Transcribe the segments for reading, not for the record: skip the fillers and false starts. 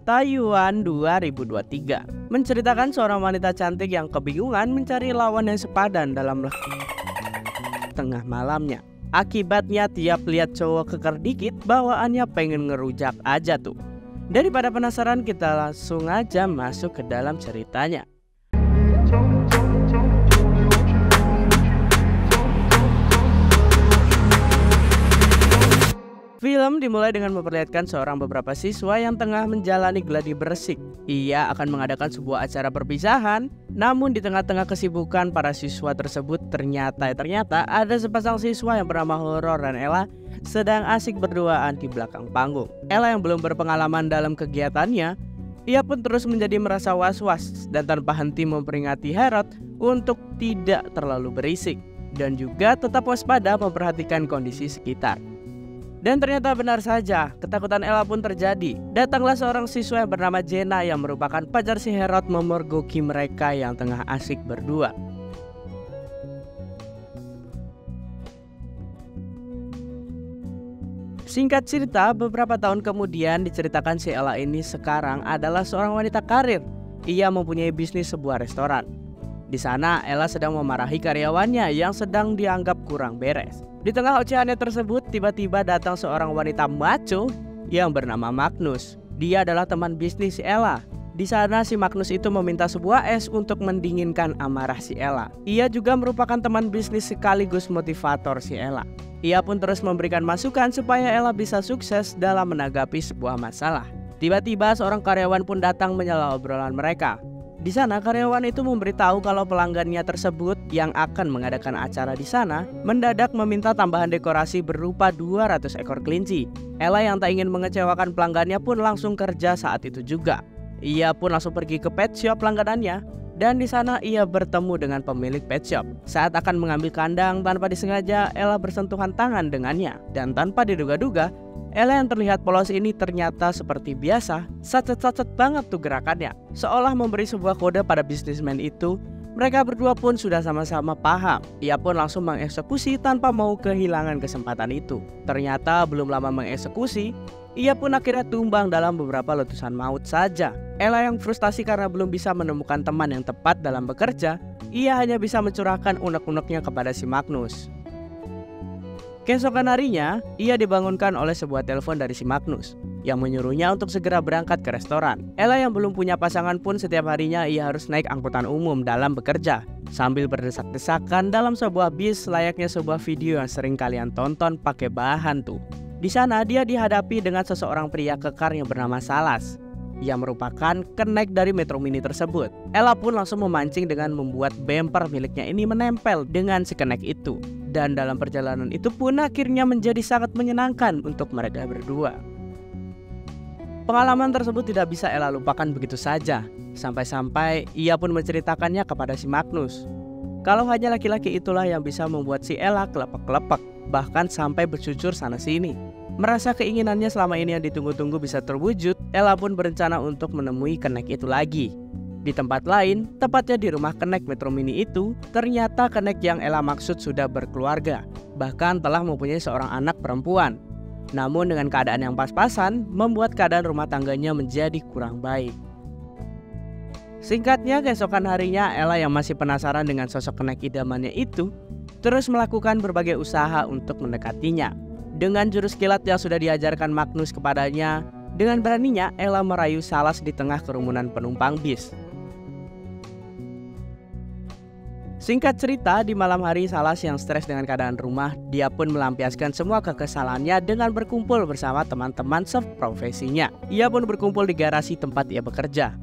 Taiyuan 2023, menceritakan seorang wanita cantik yang kebingungan mencari lawan yang sepadan dalam tengah malamnya. Akibatnya tiap lihat cowok keker dikit, bawaannya pengen ngerujak aja tuh. Daripada penasaran, kita langsung aja masuk ke dalam ceritanya. Film dimulai dengan memperlihatkan seorang beberapa siswa yang tengah menjalani gladi bersih. Ia akan mengadakan sebuah acara perpisahan, namun di tengah-tengah kesibukan para siswa tersebut ternyata ada sepasang siswa yang bernama Horor dan Ella sedang asik berduaan di belakang panggung. Ella yang belum berpengalaman dalam kegiatannya, ia pun terus menjadi merasa was-was dan tanpa henti memperingati Herod untuk tidak terlalu berisik dan juga tetap waspada memperhatikan kondisi sekitar. Dan ternyata benar saja, ketakutan Ella pun terjadi. Datanglah seorang siswa yang bernama Jenna yang merupakan pacar si Herod memergoki mereka yang tengah asik berdua. Singkat cerita, beberapa tahun kemudian diceritakan si Ella ini sekarang adalah seorang wanita karir. Ia mempunyai bisnis sebuah restoran. Di sana Ella sedang memarahi karyawannya yang sedang dianggap kurang beres. Di tengah ocehannya tersebut, tiba-tiba datang seorang wanita maco yang bernama Magnus. Dia adalah teman bisnis si Ella. Di sana si Magnus itu meminta sebuah es untuk mendinginkan amarah si Ella. Ia juga merupakan teman bisnis sekaligus motivator si Ella. Ia pun terus memberikan masukan supaya Ella bisa sukses dalam menanggapi sebuah masalah. Tiba-tiba seorang karyawan pun datang menyela obrolan mereka. Di sana karyawan itu memberitahu kalau pelanggannya tersebut yang akan mengadakan acara di sana mendadak meminta tambahan dekorasi berupa 200 ekor kelinci. Ella yang tak ingin mengecewakan pelanggannya pun langsung kerja saat itu juga. Ia pun langsung pergi ke pet shop langganannya dan di sana ia bertemu dengan pemilik pet shop. Saat akan mengambil kandang, tanpa disengaja Ella bersentuhan tangan dengannya dan tanpa diduga-duga Ella yang terlihat polos ini ternyata seperti biasa, sacet-sacet banget tuh gerakannya. Seolah memberi sebuah kode pada bisnismen itu. Mereka berdua pun sudah sama-sama paham. Ia pun langsung mengeksekusi tanpa mau kehilangan kesempatan itu. Ternyata belum lama mengeksekusi, ia pun akhirnya tumbang dalam beberapa letusan maut saja. Ella yang frustasi karena belum bisa menemukan teman yang tepat dalam bekerja, ia hanya bisa mencurahkan unek-uneknya kepada si Magnus. Keesokan harinya, ia dibangunkan oleh sebuah telepon dari si Magnus yang menyuruhnya untuk segera berangkat ke restoran. Ella yang belum punya pasangan pun setiap harinya ia harus naik angkutan umum dalam bekerja sambil berdesak-desakan dalam sebuah bis layaknya sebuah video yang sering kalian tonton pakai bahan tuh. Di sana dia dihadapi dengan seseorang pria kekar yang bernama Salas yang merupakan kenek dari Metro Mini tersebut. Ella pun langsung memancing dengan membuat bumper miliknya ini menempel dengan si kenek itu. Dan dalam perjalanan itu pun akhirnya menjadi sangat menyenangkan untuk mereka berdua. Pengalaman tersebut tidak bisa Ella lupakan begitu saja. Sampai-sampai ia pun menceritakannya kepada si Magnus. Kalau hanya laki-laki itulah yang bisa membuat si Ella kelepek-kelepek, bahkan sampai bercucur sana-sini. Merasa keinginannya selama ini yang ditunggu-tunggu bisa terwujud, Ella pun berencana untuk menemui kenek itu lagi. Di tempat lain, tepatnya di rumah kenek Metro Mini itu, ternyata kenek yang Ella maksud sudah berkeluarga, bahkan telah mempunyai seorang anak perempuan. Namun dengan keadaan yang pas-pasan, membuat keadaan rumah tangganya menjadi kurang baik. Singkatnya, keesokan harinya Ella yang masih penasaran dengan sosok kenek idamannya itu, terus melakukan berbagai usaha untuk mendekatinya. Dengan jurus kilat yang sudah diajarkan Magnus kepadanya, dengan beraninya Ella merayu Salas di tengah kerumunan penumpang bis. Singkat cerita, di malam hari Salas yang stres dengan keadaan rumah, dia pun melampiaskan semua kekesalannya dengan berkumpul bersama teman-teman seprofesinya. Ia pun berkumpul di garasi tempat ia bekerja.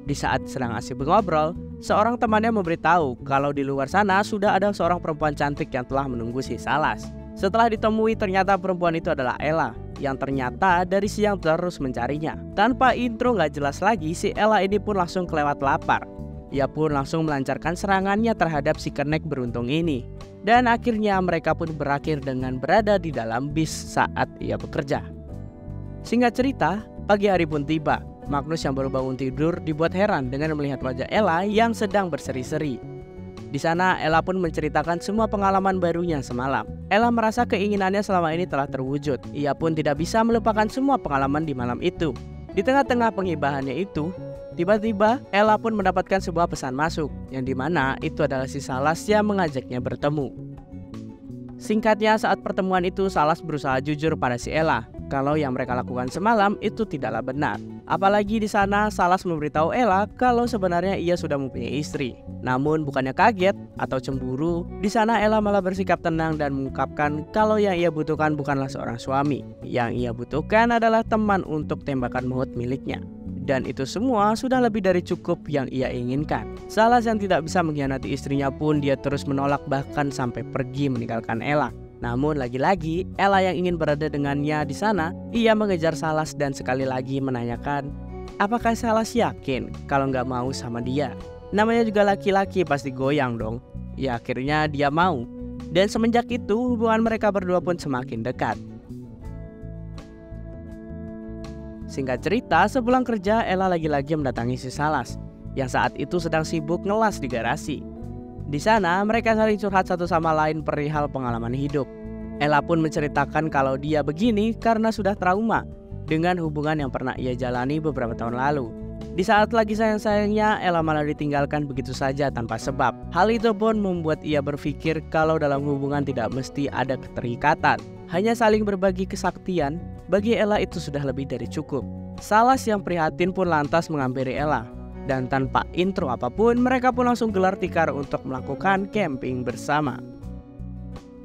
Di saat sedang asik mengobrol, seorang temannya memberitahu kalau di luar sana sudah ada seorang perempuan cantik yang telah menunggu si Salas. Setelah ditemui, ternyata perempuan itu adalah Ella, yang ternyata dari siang terus mencarinya. Tanpa intro gak jelas lagi, si Ella ini pun langsung kelewat lapar. Ia pun langsung melancarkan serangannya terhadap si kenek beruntung ini. Dan akhirnya mereka pun berakhir dengan berada di dalam bis saat ia bekerja. Singkat cerita, pagi hari pun tiba. Magnus yang baru bangun tidur dibuat heran dengan melihat wajah Ella yang sedang berseri-seri. Di sana Ella pun menceritakan semua pengalaman barunya semalam. Ella merasa keinginannya selama ini telah terwujud. Ia pun tidak bisa melupakan semua pengalaman di malam itu. Di tengah-tengah penghibahannya itu, tiba-tiba Ella pun mendapatkan sebuah pesan masuk, yang dimana itu adalah si Salas yang mengajaknya bertemu. Singkatnya, saat pertemuan itu Salas berusaha jujur pada si Ella kalau yang mereka lakukan semalam itu tidaklah benar. Apalagi di sana Salas memberitahu Ella kalau sebenarnya ia sudah mempunyai istri. Namun bukannya kaget atau cemburu, di sana Ella malah bersikap tenang dan mengungkapkan kalau yang ia butuhkan bukanlah seorang suami. Yang ia butuhkan adalah teman untuk tembakan maut miliknya. Dan itu semua sudah lebih dari cukup yang ia inginkan. Salas yang tidak bisa mengkhianati istrinya pun dia terus menolak, bahkan sampai pergi meninggalkan Ella. Namun lagi-lagi Ella yang ingin berada dengannya di sana, ia mengejar Salas dan sekali lagi menanyakan apakah Salas yakin kalau nggak mau sama dia. Namanya juga laki-laki pasti goyang dong. Ya akhirnya dia mau. Dan semenjak itu hubungan mereka berdua pun semakin dekat. Singkat cerita, sepulang kerja Ella lagi-lagi mendatangi si Salas yang saat itu sedang sibuk ngelas di garasi. Di sana mereka saling curhat satu sama lain perihal pengalaman hidup. Ella pun menceritakan kalau dia begini karena sudah trauma dengan hubungan yang pernah ia jalani beberapa tahun lalu. Di saat lagi sayang-sayangnya, Ella malah ditinggalkan begitu saja tanpa sebab. Hal itu pun membuat ia berpikir kalau dalam hubungan tidak mesti ada keterikatan. Hanya saling berbagi kesaktian, bagi Ella itu sudah lebih dari cukup. Salas yang prihatin pun lantas menghampiri Ella. Dan tanpa intro apapun, mereka pun langsung gelar tikar untuk melakukan camping bersama.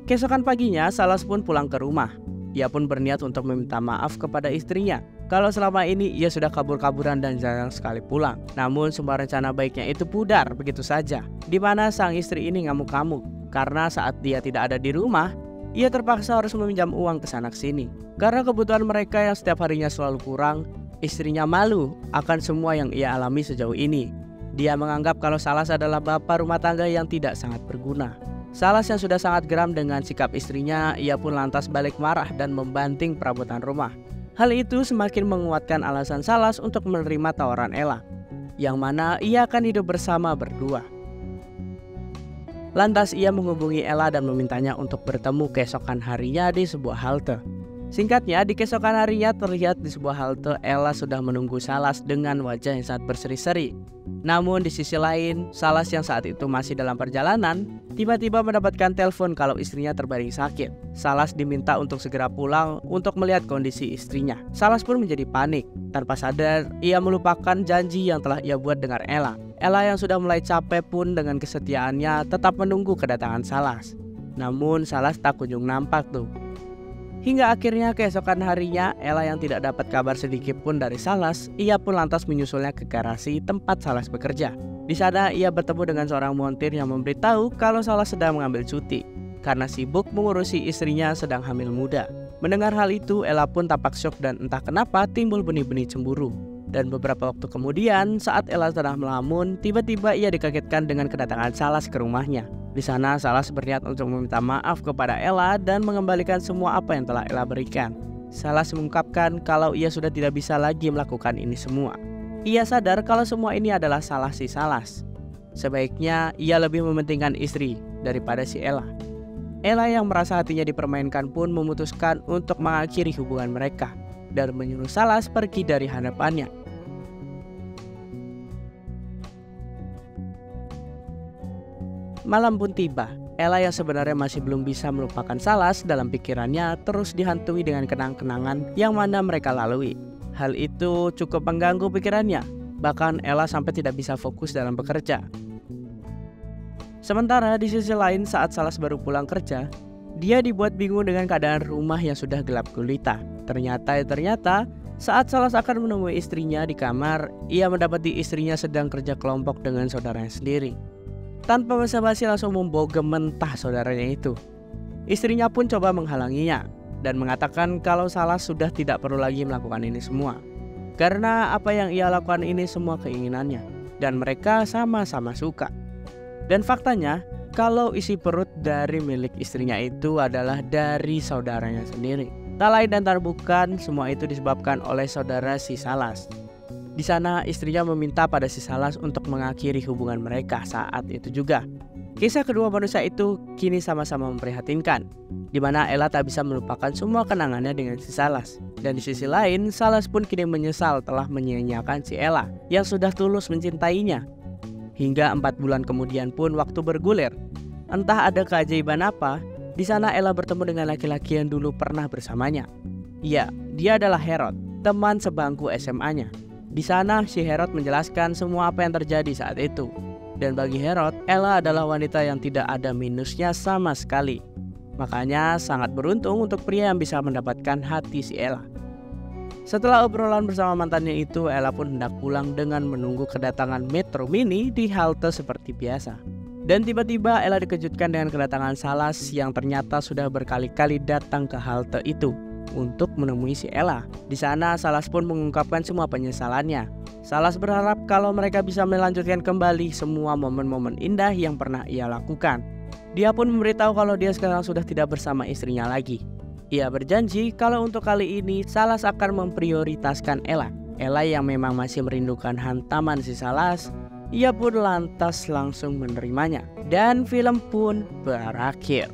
Keesokan paginya, Salas pun pulang ke rumah. Ia pun berniat untuk meminta maaf kepada istrinya kalau selama ini ia sudah kabur-kaburan dan jarang sekali pulang. Namun semua rencana baiknya itu pudar begitu saja, di mana sang istri ini ngamuk-ngamuk karena saat dia tidak ada di rumah, ia terpaksa harus meminjam uang ke sana sini. Karena kebutuhan mereka yang setiap harinya selalu kurang, istrinya malu akan semua yang ia alami sejauh ini. Dia menganggap kalau Salas adalah bapak rumah tangga yang tidak sangat berguna. Salas yang sudah sangat geram dengan sikap istrinya, ia pun lantas balik marah dan membanting perabotan rumah. Hal itu semakin menguatkan alasan Salas untuk menerima tawaran Ella, yang mana ia akan hidup bersama berdua. Lantas ia menghubungi Ella dan memintanya untuk bertemu keesokan harinya di sebuah halte. Singkatnya, di keesokan harinya terlihat di sebuah halte Ella sudah menunggu Salas dengan wajah yang sangat berseri-seri. Namun di sisi lain, Salas yang saat itu masih dalam perjalanan, tiba-tiba mendapatkan telepon kalau istrinya terbaring sakit. Salas diminta untuk segera pulang untuk melihat kondisi istrinya. Salas pun menjadi panik. Tanpa sadar, ia melupakan janji yang telah ia buat dengan Ella. Ella yang sudah mulai capek pun dengan kesetiaannya tetap menunggu kedatangan Salas. Namun Salas tak kunjung nampak tuh. Hingga akhirnya keesokan harinya, Ella yang tidak dapat kabar sedikit pun dari Salas, ia pun lantas menyusulnya ke garasi tempat Salas bekerja. Di sana ia bertemu dengan seorang montir yang memberitahu kalau Salas sedang mengambil cuti karena sibuk mengurusi istrinya sedang hamil muda. Mendengar hal itu, Ella pun tampak syok dan entah kenapa timbul benih-benih cemburu. Dan beberapa waktu kemudian, saat Ella sedang melamun, tiba-tiba ia dikagetkan dengan kedatangan Salas ke rumahnya. Di sana Salas berniat untuk meminta maaf kepada Ella dan mengembalikan semua apa yang telah Ella berikan. Salas mengungkapkan kalau ia sudah tidak bisa lagi melakukan ini semua. Ia sadar kalau semua ini adalah salah si Salas. Sebaiknya ia lebih mementingkan istri daripada si Ella. Ella yang merasa hatinya dipermainkan pun memutuskan untuk mengakhiri hubungan mereka dan menyuruh Salas pergi dari hadapannya. Malam pun tiba. Ella yang sebenarnya masih belum bisa melupakan Salas dalam pikirannya terus dihantui dengan kenang-kenangan yang mana mereka lalui. Hal itu cukup mengganggu pikirannya. Bahkan Ella sampai tidak bisa fokus dalam bekerja. Sementara di sisi lain, saat Salas baru pulang kerja, dia dibuat bingung dengan keadaan rumah yang sudah gelap gulita. Ternyata saat Salas akan menemui istrinya di kamar, ia mendapati istrinya sedang kerja kelompok dengan saudaranya sendiri. Tanpa basa-basi langsung membogem mentah saudaranya itu. Istrinya pun coba menghalanginya dan mengatakan kalau Salas sudah tidak perlu lagi melakukan ini semua. Karena apa yang ia lakukan ini semua keinginannya dan mereka sama-sama suka. Dan faktanya, kalau isi perut dari milik istrinya itu adalah dari saudaranya sendiri. Tak lain dan tak bukan, semua itu disebabkan oleh saudara si Salas. Di sana istrinya meminta pada si Salas untuk mengakhiri hubungan mereka saat itu juga. Kisah kedua manusia itu kini sama-sama memprihatinkan, di mana Ella tak bisa melupakan semua kenangannya dengan si Salas. Dan di sisi lain, Salas pun kini menyesal telah menyia-nyiakan si Ella yang sudah tulus mencintainya. Hingga 4 bulan kemudian pun waktu bergulir. Entah ada keajaiban apa, di sana Ella bertemu dengan laki-laki yang dulu pernah bersamanya. Ya, dia adalah Herod, teman sebangku SMA-nya. Di sana si Herod menjelaskan semua apa yang terjadi saat itu. Dan bagi Herod, Ella adalah wanita yang tidak ada minusnya sama sekali. Makanya sangat beruntung untuk pria yang bisa mendapatkan hati si Ella. Setelah obrolan bersama mantannya itu, Ella pun hendak pulang dengan menunggu kedatangan Metro Mini di halte seperti biasa. Dan tiba-tiba Ella dikejutkan dengan kedatangan Salas yang ternyata sudah berkali-kali datang ke halte itu untuk menemui si Ella. Di sana Salas pun mengungkapkan semua penyesalannya. Salas berharap kalau mereka bisa melanjutkan kembali semua momen-momen indah yang pernah ia lakukan. Dia pun memberitahu kalau dia sekarang sudah tidak bersama istrinya lagi. Ia berjanji kalau untuk kali ini Salas akan memprioritaskan Ella. Ella yang memang masih merindukan hantaman si Salas, ia pun lantas langsung menerimanya. Dan film pun berakhir.